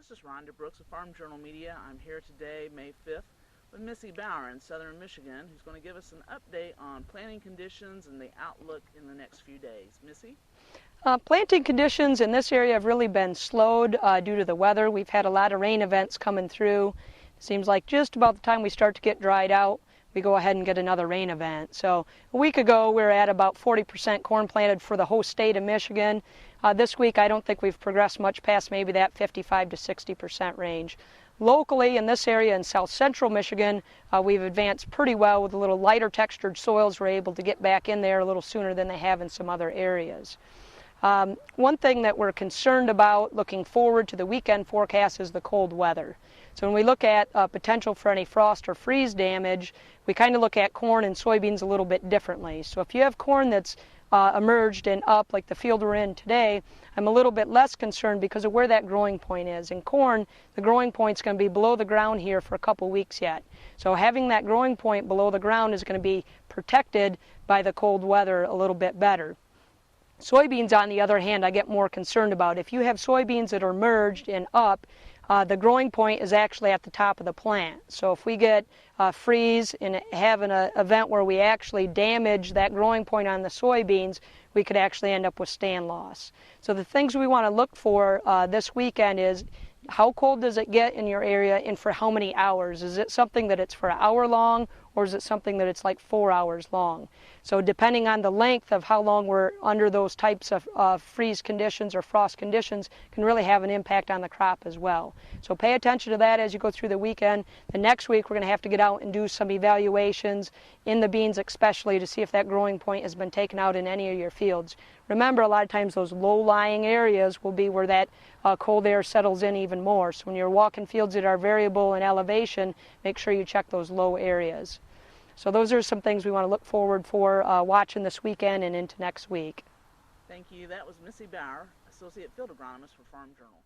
This is Rhonda Brooks of Farm Journal Media. I'm here today, May 5th, with Missy Bauer in southern Michigan, who's going to give us an update on planting conditions and the outlook in the next few days. Missy? Planting conditions in this area have really been slowed due to the weather. We've had a lot of rain events coming through. It seems like just about the time we start to get dried out, we go ahead and get another rain event. So a week ago, we were at about 40% corn planted for the whole state of Michigan. This week, I don't think we've progressed much past maybe that 55 to 60% range. Locally, in this area in south central Michigan, we've advanced pretty well with a little lighter textured soils. We're able to get back in there a little sooner than they have in some other areas. One thing that we're concerned about looking forward to the weekend forecast is the cold weather. So when we look at potential for any frost or freeze damage, we kind of look at corn and soybeans a little bit differently. So if you have corn that's emerged and up like the field we're in today, I'm a little bit less concerned because of where that growing point is. In corn, the growing point's going to be below the ground here for a couple weeks yet. So having that growing point below the ground is going to be protected by the cold weather a little bit better. Soybeans, on the other hand, I get more concerned about. If you have soybeans that are merged and up, the growing point is actually at the top of the plant. So if we get freeze and have an event where we actually damage that growing point on the soybeans, we could actually end up with stand loss. So the things we want to look for this weekend is how cold does it get in your area and for how many hours? Is it something that it's for an hour long, or is it something that it's like 4 hours long? So depending on the length of how long we're under those types of freeze conditions or frost conditions can really have an impact on the crop as well. So pay attention to that as you go through the weekend. The next week we're going to have to get out and do some evaluations in the beans especially to see if that growing point has been taken out in any of your fields. Remember, a lot of times those low-lying areas will be where that cold air settles in even more. So when you're walking fields that are variable in elevation, make sure you check those low areas. So those are some things we want to look forward for watching this weekend and into next week. Thank you. That was Missy Bauer, Associate Field Agronomist for Farm Journal.